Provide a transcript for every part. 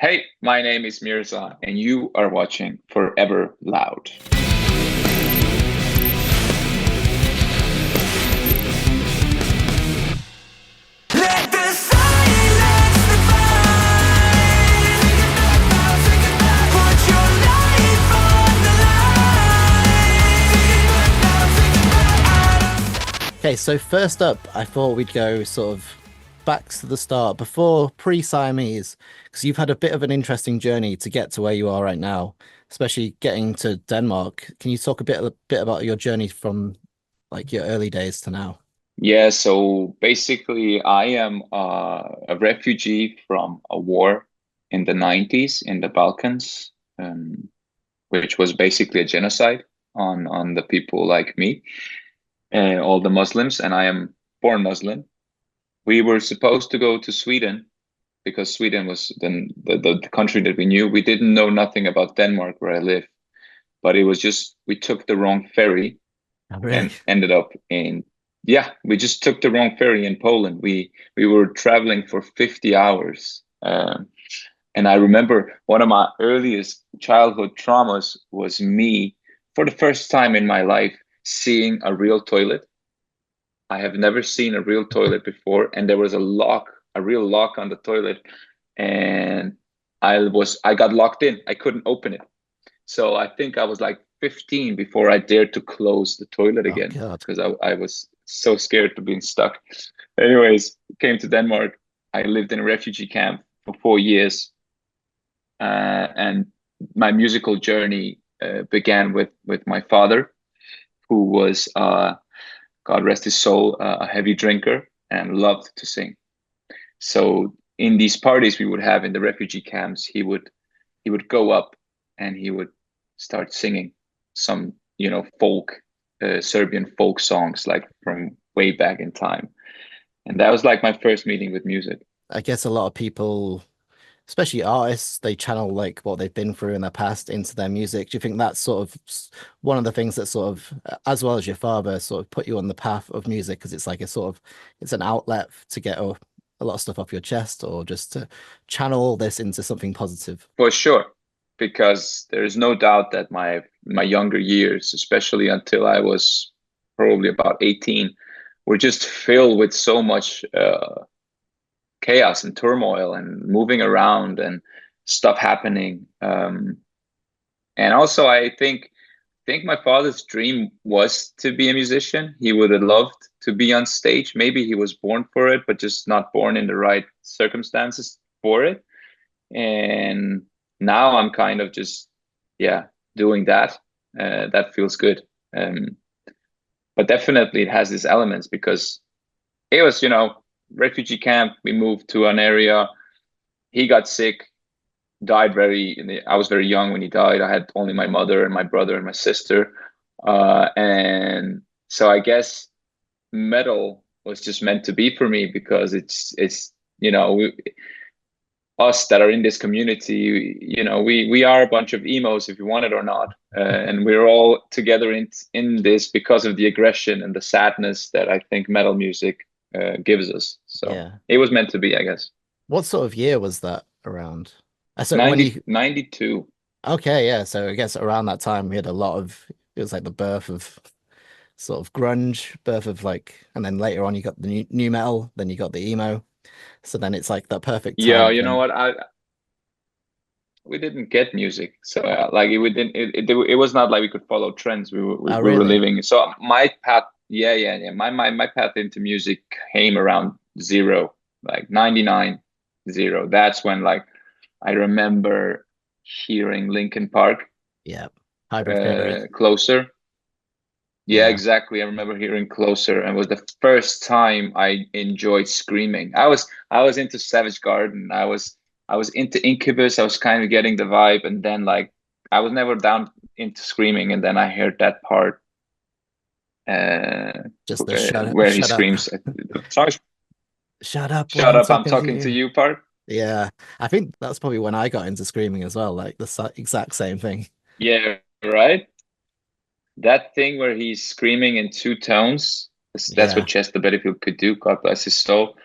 Hey, my name is Mirza, and you are watching Forever Loud. Let the silence divide. Put your life on the line. Okay, so first up, I thought we'd go sort of back to the start before pre-Siamese, because you've had a bit of an interesting journey to get to where you are right now, especially getting to Denmark. Can you talk a bit about your journey from like your early days to now? Yeah, so basically, I am a refugee from a war in the 90s in the Balkans, which was basically a genocide on the people like me, all the Muslims, and I am born Muslim. We were supposed to go to Sweden because Sweden was then the country that we knew. We didn't know nothing about Denmark where I live, but it was just we took the wrong ferry Oh, really? and ended up in yeah, we just took the wrong ferry in Poland. We were traveling for 50 hours. And I remember one of my earliest childhood traumas was me, for the first time in my life, seeing a real toilet. I have never seen a real toilet before, and there was a real lock on the toilet, and I got locked in. I couldn't open it. So I think I was like 15 before I dared to close the toilet Oh again God. because I was so scared of being stuck. Anyways, came to Denmark. I lived in a refugee camp for 4 years, and my musical journey began with my father, who was God rest his soul, a heavy drinker and loved to sing. So in these parties we would have in the refugee camps, he would go up and he would start singing some, folk, Serbian folk songs like from way back in time. And that was like my first meeting with music. I guess a lot of people, especially artists, they channel like what they've been through in their past into their music. Do you think that's sort of one of the things that sort of, as well as your father, sort of put you on the path of music? Because it's like a sort of, it's an outlet to get a lot of stuff off your chest or just to channel all this into something positive. For sure, because there is no doubt that my younger years, especially until I was probably about 18, were just filled with so much chaos and turmoil and moving around and stuff happening. And also, I think my father's dream was to be a musician. He would have loved to be on stage. Maybe he was born for it, but just not born in the right circumstances for it. And now I'm kind of just, yeah, doing that. That feels good. Um, but definitely it has these elements because it was, refugee camp. We moved to an area. He got sick, died I was very young when he died. I had only my mother and my brother and my sister. And so I guess metal was just meant to be for me because it's, us that are in this community, we are a bunch of emos if you want it or not, and we're all together in this because of the aggression and the sadness that I think metal music gives us. So Yeah. it was meant to be, I guess. What sort of year was that around? So when 90 you 92. okay, yeah. So I guess around that time we had a lot of it was like the birth of sort of grunge, birth of like, and then later on you got the new metal, then you got the emo. So then it's like that perfect Yeah, time you know when what? We didn't get music, so like it we didn't it was not like we could follow trends. oh We were really? living. So my path, yeah. My path into music came around zero, like 99 zero. That's when like I remember hearing Linkin Park, Yeah. Hybrid Theory. Closer. Yeah, Yeah. exactly. I remember hearing Closer, and it was the first time I enjoyed screaming. I was into Savage Garden. I was into Incubus. I was kind of getting the vibe, and then like I was never down into screaming, and then I heard that part uh, Just the where he shut up. screams, "Sorry, Shut up when shut I'm up! I'm talking to talking to you. you." Part. Yeah. I think that's probably when I got into screaming as well, like the exact same thing. Yeah, right. That thing where he's screaming in two tones. That's what Yeah. Chester Benningfield could do. God bless his soul.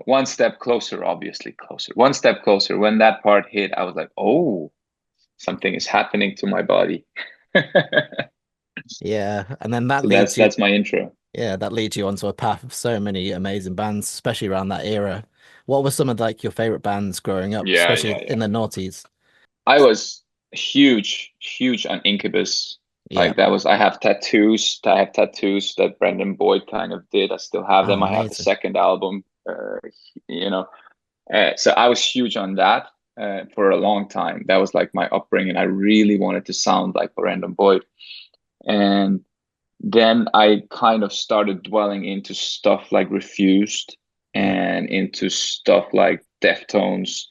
One step closer, obviously closer. One step closer. When that part hit, I was like, oh, something is happening to my body. Yeah, and then that So leads you, that's my intro. yeah, that leads you onto a path of so many amazing bands, especially around that era. What were some of like your favorite bands growing up, Yeah, especially yeah, in yeah. the noughties? I was huge, huge on Incubus. Yeah. Like that was, I have tattoos. I have tattoos that Brendan Boyd kind of did. I still have Oh, them. I have the amazing. second album. You know, so I was huge on that for a long time. That was like my upbringing. I really wanted to sound like Brendan Boyd, and then I kind of started dwelling into stuff like Refused Yeah. and into stuff like Deftones.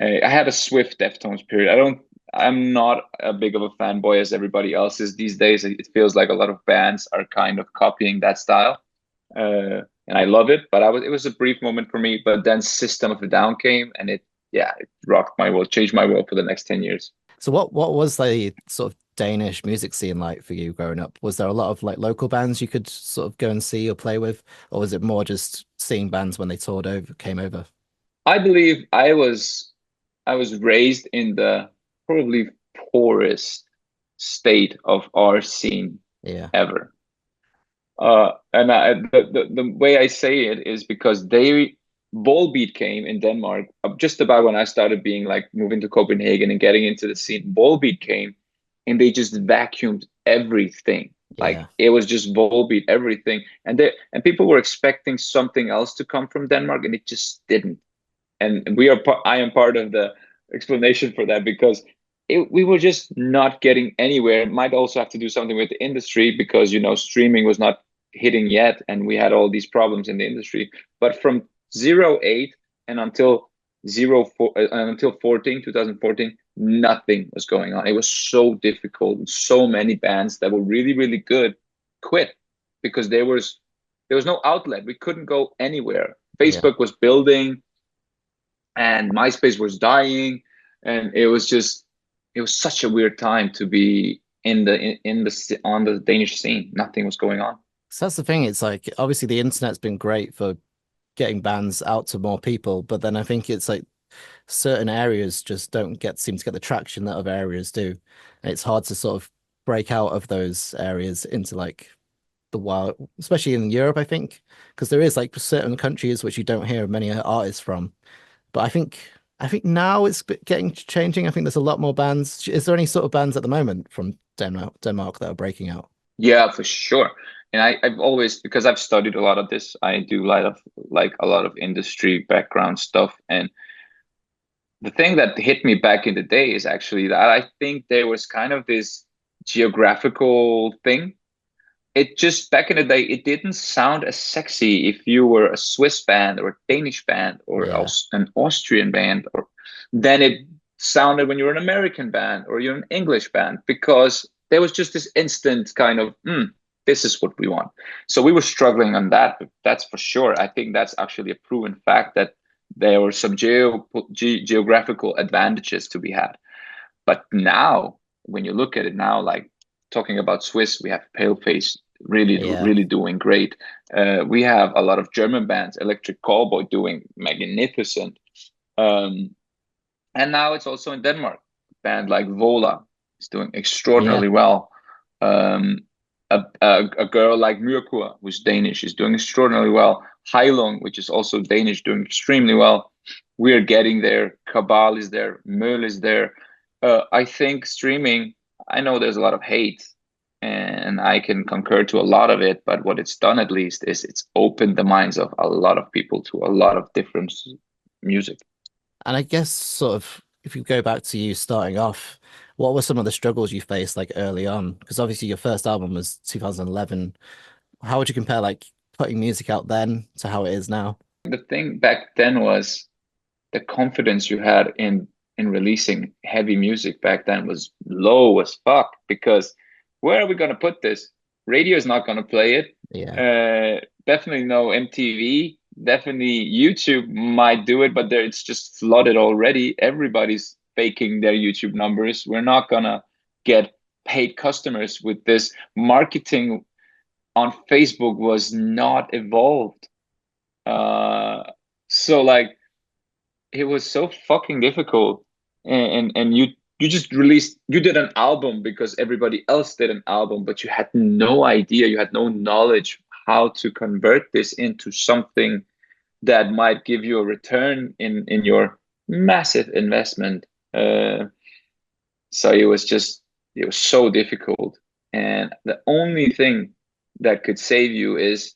I had a swift Deftones period. I'm not a big of a fanboy as everybody else is these days. It feels like a lot of bands are kind of copying that style, and I love it. But it was a brief moment for me. But then System of a Down came, and yeah, it rocked my world, changed my world for the next 10 years. So what was the sort of Danish music scene like for you growing up? Was there a lot of like local bands you could sort of go and see or play with, or was it more just seeing bands when they toured over, came over? I believe I was raised in the probably poorest state of our scene Yeah. ever. And the way I say it is because Volbeat came in Denmark just about when I started being like moving to Copenhagen and getting into the scene. Volbeat came and they just vacuumed everything. Like Yeah. it was just Volbeat everything, and people were expecting something else to come from Denmark, and it just didn't. And I am part of the explanation for that because we were just not getting anywhere. It might also have to do something with the industry because streaming was not hitting yet, and we had all these problems in the industry. But from 08 and until 04 until 2014, nothing was going on. It was so difficult. So many bands that were really, really good quit because there was no outlet. We couldn't go anywhere. Yeah. Facebook was building and MySpace was dying, and it was such a weird time to be on the Danish scene. Nothing was going on. So that's the thing. It's like obviously the internet's been great for getting bands out to more people, but then I think it's like certain areas just don't get seem to get the traction that other areas do. And it's hard to sort of break out of those areas into like the wild, especially in Europe, I think, because there is like certain countries which you don't hear many artists from. But I think now it's getting changing. I think there's a lot more bands. Is there any sort of bands at the moment from Denmark that are breaking out? Yeah, for sure. And I've always, because I've studied a lot of this, I do a lot of industry background stuff. And the thing that hit me back in the day is actually that I think there was kind of this geographical thing. It just back in the day, it didn't sound as sexy if you were a Swiss band or a Danish band or Yeah, an Austrian band, or than it sounded when you're an American band or you're an English band, because there was just this instant kind of, this is what we want. So we were struggling on that. That's for sure. I think that's actually a proven fact that there were some geographical advantages to be had. But now, when you look at it now, like talking about Swiss, we have Paleface really, yeah, really doing great. We have a lot of German bands, Electric Callboy doing magnificent. Um, and now it's also in Denmark. A band like Vola is doing yeah. extraordinarily well. Um, a girl like Myrkur, who's Danish, is doing extraordinarily well. Heilung, which is also Danish, doing extremely well. We're getting there. Cabal is there. Møl is there. I think streaming, I know there's a lot of hate, and I can concur to a lot of it, but what it's done at least is it's opened the minds of a lot of people to a lot of different music. And I guess sort of if you go back to you starting off, what were some of the struggles you faced like early on? Because obviously your first album was 2011. How would you compare like putting music out then to how it is now? The thing back then was the confidence you had in releasing heavy music back then was low as fuck, because where are we going to put this? Radio is not going to play it. Yeah, Definitely no MTV. Definitely YouTube might do it, but it's just flooded already. Everybody's faking their YouTube numbers. We're not gonna get paid customers with this. Marketing on Facebook was not evolved. Uh, so like it was so fucking difficult, and you just released, you did an album because everybody else did an album, but you had no idea, you had no knowledge how to convert this into something that might give you a return in your massive investment. So it was so difficult, and the only thing that could save you is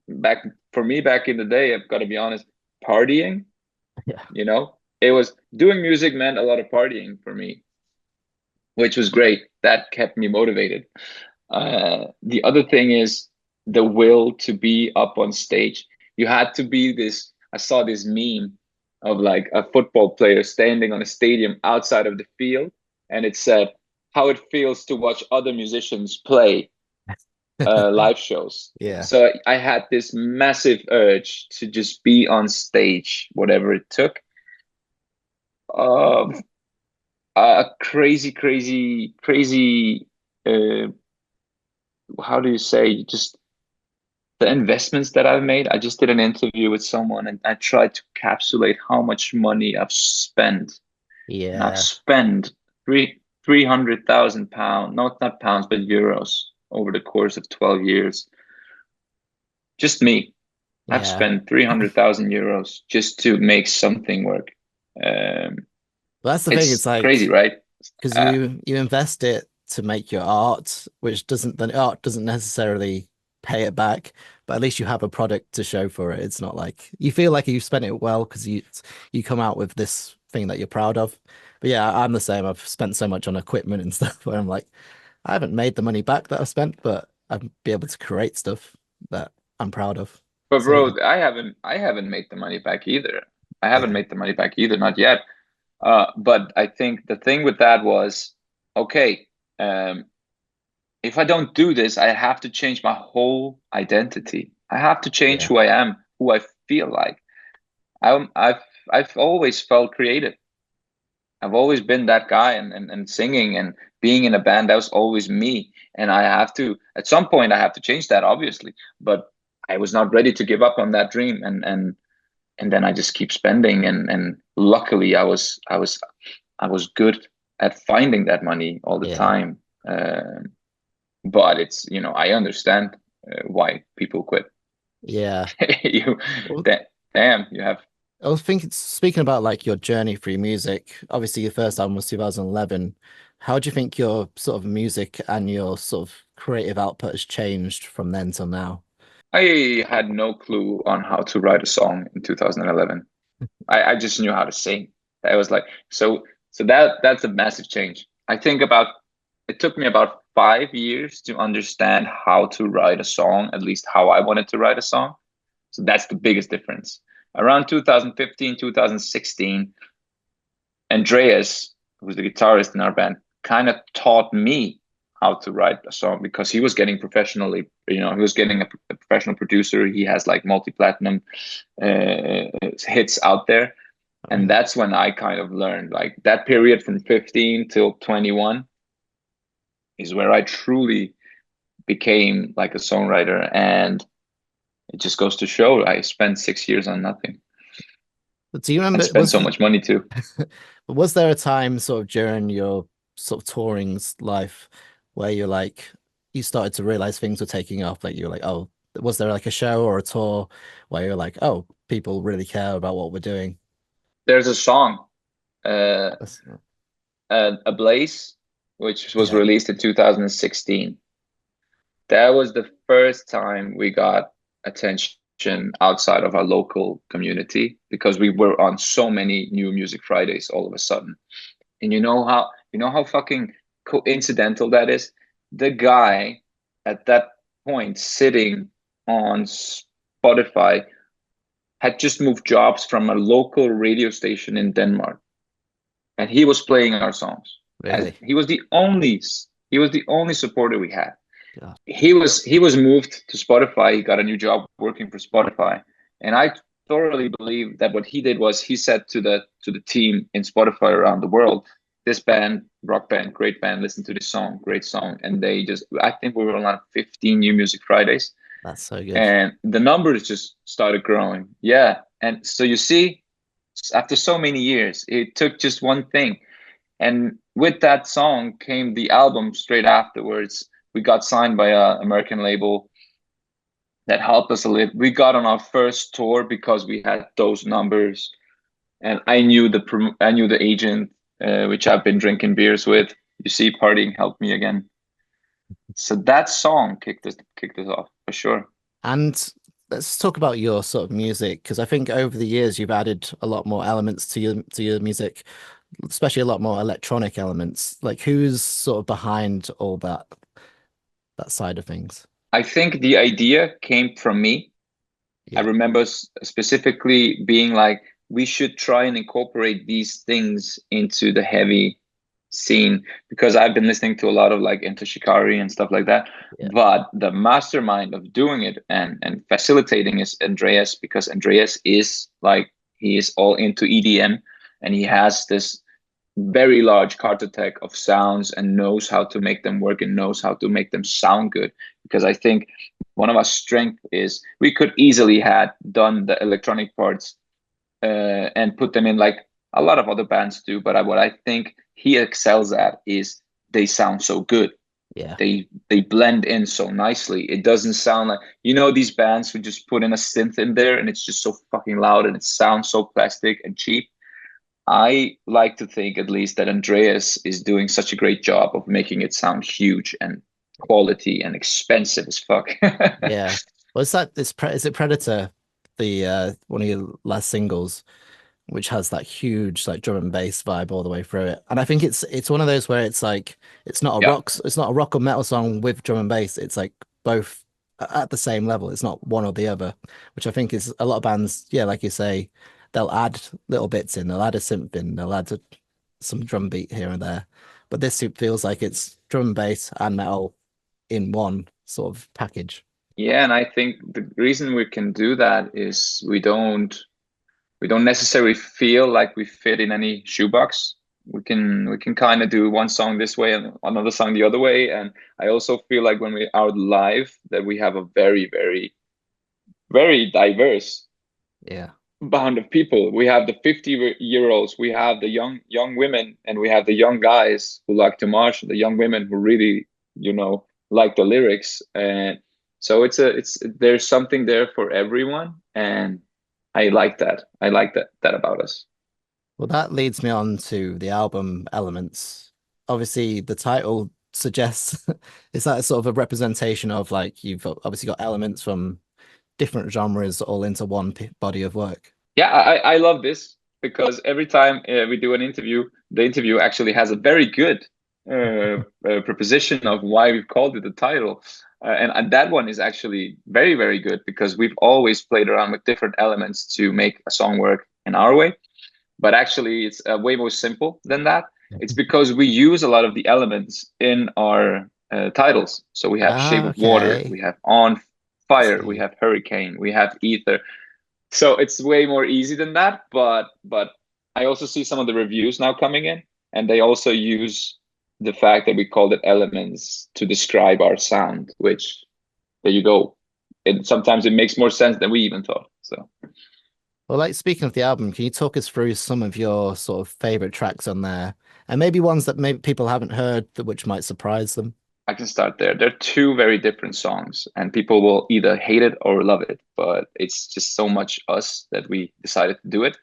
back for me back in the day. I've got to be honest, partying. Yeah. You know, it was doing music meant a lot of partying for me, which was great. That kept me motivated. The other thing is the will to be up on stage. You had to be this. I saw this meme of like a football player standing on a stadium outside of the field, and it said how it feels to watch other musicians play live shows. Yeah. So I had this massive urge to just be on stage, whatever it took. Um, a crazy. Uh, how do you say? Just the investments that I've made. I just did an interview with someone, and I tried to capsulate how much money I've spent. And I've Yeah. spent £300,000, not pounds, but euros over the course of 12 years. Just me. I've Yeah. spent 300,000 euros just to make something work. Um, But that's the thing. It's it's crazy, like right? because Uh, you invest it to make your art, which doesn't the art doesn't necessarily pay it back, but at least you have a product to show for it. It's not like you feel like you've spent it well because you come out with this thing that you're proud of. But yeah, I'm the same. I've spent so much on equipment and stuff where I'm like, I haven't made the money back that I've spent, but I'd be able to create stuff that I'm proud of. But So yeah, bro, I haven't made the money back either. I haven't yeah, made the money back either, not yet. But I think the thing with that was, okay, um, if I don't do this, I have to change my whole identity. I have to change yeah, who I am, who I feel like. I'm, I've I've always felt creative. I've always been that guy, and singing and being in a band, that was always me. And I have to, at some point, I have to change that, obviously. But I was not ready to give up on that dream, and then I just keep spending, and luckily I was good at finding that money all the yeah, time. But it's, I understand why people quit. yeah. You Well, that damn, you have. I was thinking, speaking about like your journey through music, obviously your first album was 2011. How do you think your sort of music and your sort of creative output has changed from then till now? I had no clue on how to write a song in 2011. I just knew how to sing. I was like, so that's a massive change. I think about it took me about 5 years to understand how to write a song, at least how I wanted to write a song. So that's the biggest difference. Around 2015, 2016, Andreas, who's the guitarist in our band, kind of taught me how to write a song because he was getting professionally, he was getting a professional producer. He has like multi-platinum hits out there. And Really? that's when I kind of learned, like that period from 15 till 21 is where I truly became like a songwriter. And it just goes to show I spent 6 years on nothing But do you and remember, spent so much money too. was there a time sort of during your sort of touring's life where you're like, you started to realize things were taking off? Like you were like, oh, was there like a show or a tour where you're like, oh, people really care about what we're doing? There's a song, uh, That's- Ablaze, which was Yeah. released in 2016. That was the first time we got attention outside of our local community because we were on so many new music Fridays all of a sudden. And you know how fucking coincidental that is? The guy at that point sitting on Spotify had just moved jobs from a local radio station in Denmark, and he was playing our songs. As Really? he was the only supporter we had. God. He was moved to Spotify. He got a new job working for Spotify, and I thoroughly believe that what he did was he said to the team in Spotify around the world, "This band, rock band, great band, listen to this song, great song." And they just, I think we were on like 15 New Music Fridays, That's so good. and the numbers just started growing. Yeah. And so you see, after so many years, it took just one thing. And with that song came the album straight afterwards. We got signed by a American label that helped us a little. We got on our first tour because we had those numbers, and I knew the agent, which I've been drinking beers with. You see, partying helped me again. So that song kicked us off for sure. And let's talk about your sort of music, because I think over the years you've added a lot more elements to your music, especially a lot more electronic elements. Like who's sort of behind all that side of things? I think the idea came from me. I Yeah, remember specifically being like, we should try and incorporate these things into the heavy scene, because I've been listening to a lot of like Enter Shikari and stuff like that. yeah, But the mastermind of doing it and facilitating is Andreas, because Andreas is like, he is all into EDM, and he has this very large cartotek of sounds and knows how to make them work and knows how to make them sound good. Because I think one of our strengths is we could easily had done the electronic parts and put them in like a lot of other bands do. But what I think he excels at is they sound so good. yeah, They blend in so nicely. It doesn't sound like, you know, these bands who just put in a synth in there and it's just so fucking loud and it sounds so plastic and cheap. I like to think at least that Andreas is doing such a great job of making it sound huge and quality and expensive as fuck. yeah. Well, is it Predator, the one of your last singles, which has that huge like drum and bass vibe all the way through it. And I think it's one of those where it's like Yeah. it's not a rock or metal song with drum and bass. It's like both at the same level. It's not one or the other, which I think is a lot of bands, yeah, like you say, they'll add little bits in, they'll add a synth in, they'll add some drum beat here and there. But this soup feels like it's drum and bass and metal in one sort of package. Yeah, and I think the reason we can do that is we don't necessarily feel like we fit in any shoebox. We can kind of do one song this way and another song the other way. And I also feel like when we are live that we have a very, very, very diverse Yeah. band of people. We have the 50-year-olds, we have the young women, and we have the young guys who like to march, and the young women who really, like the lyrics. And so it's there's something there for everyone, and I like that. I like that about us. Well, that leads me on to the album Elements. Obviously, the title suggests is that sort of a representation of like you've obviously got elements from different genres all into one body of work. Yeah, I love this because every time we do an interview, the interview actually has a very good proposition of why we've called it the title. And that one is actually very, very good because we've always played around with different elements to make a song work in our way. But actually, it's way more simple than that. It's because we use a lot of the elements in our titles. So we have Shape Ah, of Water, okay. we have On Fire, we See. have Hurricane, we have Ether. So it's way more easy than that. But I also see some of the reviews now coming in, and they also use the fact that we called it elements to describe our sound, which there you go. Sometimes it makes more sense than we even thought. So Well, like speaking of the album, can you talk us through some of your sort of favorite tracks on there, and maybe ones that maybe people haven't heard that which might surprise them? I can start there. They're two very different songs, and people will either hate it or love it, but it's just so much us that we decided to do it.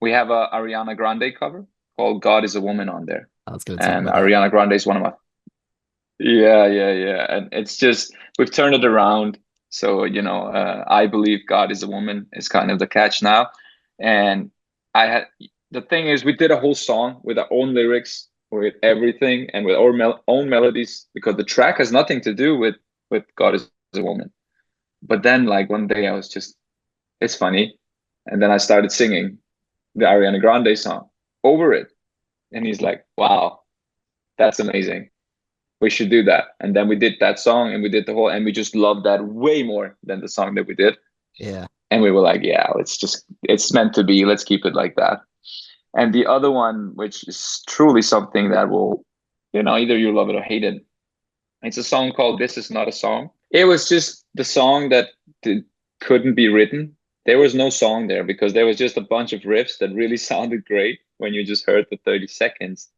We have a Ariana Grande cover called God is a Woman on there. I was going to talk And about that. Ariana Grande is one of my, yeah. And it's just, we've turned it around. So, I believe God is a woman is kind of the catch now. And the thing is, we did a whole song with our own lyrics, with everything, and with our own melodies, because the track has nothing to do with God is a woman. But then, like, one day I was just, it's funny. And then I started singing the Ariana Grande song over it. And he's like, wow, that's amazing. We should do that. And then we did that song and we did the whole, and we just loved that way more than the song that we did. Yeah. And we were like, yeah, it's meant to be. Let's keep it like that. And the other one, which is truly something that will, either you love it or hate it. It's a song called This Is Not a Song. It was just the song that couldn't be written. There was no song there because there was just a bunch of riffs that really sounded great when you just heard the 30 seconds.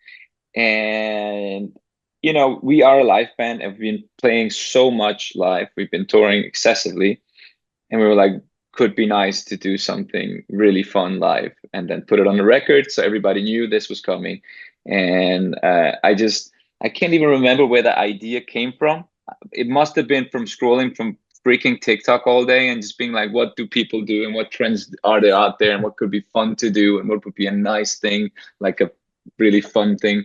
And we are a live band and we've been playing so much live. We've been touring excessively, and we were like, could be nice to do something really fun live and then put it on the record so everybody knew this was coming. And I can't even remember where the idea came from. It must have been from scrolling from freaking TikTok all day and just being like, what do people do and what trends are there out there and what could be fun to do and what would be a nice thing, like a really fun thing.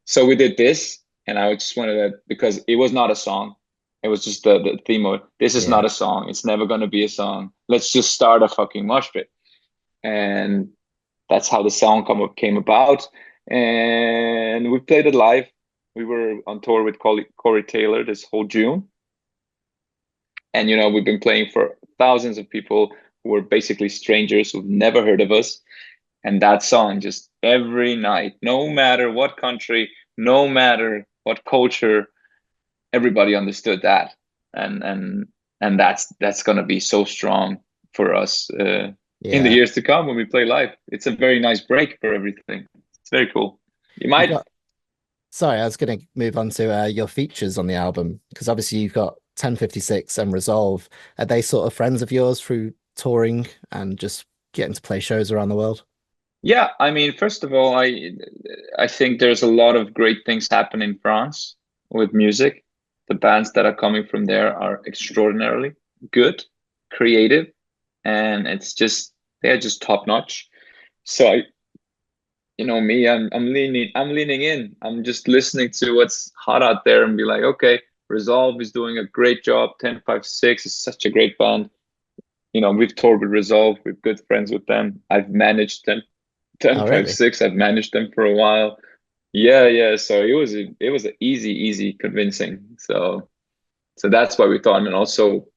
So we did this, and I just wanted to, because it was not a song. It was just the theme of this is Yeah. not a song. It's never going to be a song. Let's just start a fucking mosh pit. And that's how the song came about. And we played it live. We were on tour with Corey Taylor this whole June. And, we've been playing for thousands of people who were basically strangers who've never heard of us. And that song just every night, no matter what country, no matter what culture, everybody understood that. And that's going to be so strong for us in the Yeah. years to come when we play live. It's a very nice break for everything. It's very cool. You You've might got, sorry, I was going to move on to your features on the album because obviously you've got 1056 and Resolve. Are they sort of friends of yours through touring and just getting to play shows around the world? Yeah, I mean, first of all, I think there's a lot of great things happening in France with music. The bands that are coming from there are extraordinarily good, creative, and they're just top notch. So me, I'm leaning in. I'm just listening to what's hot out there and be like, okay, Resolve is doing a great job. 1056 is such a great band. We've toured with Resolve. We're good friends with them. I've managed them. Oh, really? 1056. I've managed them for a while. Yeah, yeah. So it was a easy convincing. So that's why we thought, and also,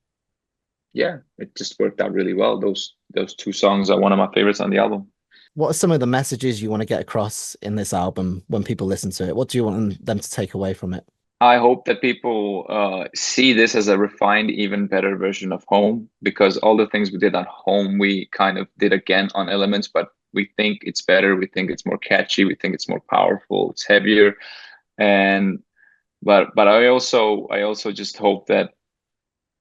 yeah, it just worked out really well. Those two songs are one of my favorites on the album. What are some of the messages you want to get across in this album when people listen to it? What do you want them to take away from it? I hope that people see this as a refined, even better version of Home, because all the things we did at Home, we kind of did again on Elements, but we think it's better. We think it's more catchy. We think it's more powerful. It's heavier, and but I also just hope that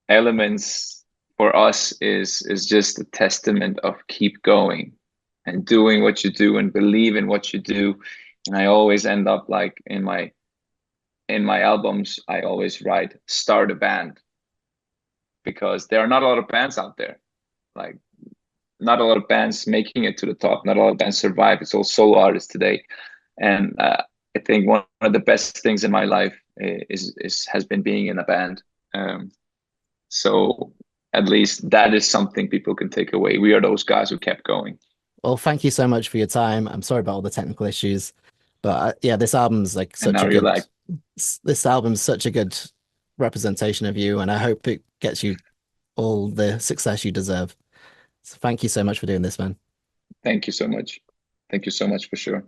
Elements for us is just a testament of keep going and doing what you do and believe in what you do. And I always end up like in my albums, I always write start a band, because there are not a lot of bands out there. Like, not a lot of bands making it to the top. Not a lot of bands survive. It's all solo artists today. And I think one of the best things in my life has been being in a band. So at least that is something people can take away. We are those guys who kept going. Well, thank you so much for your time. I'm sorry about all the technical issues, but yeah, this album's like And such now a you're good, like, this album's such a good representation of you, and I hope it gets you all the success you deserve. So thank you so much for doing this, man. thank you so much. Thank you so much for sure.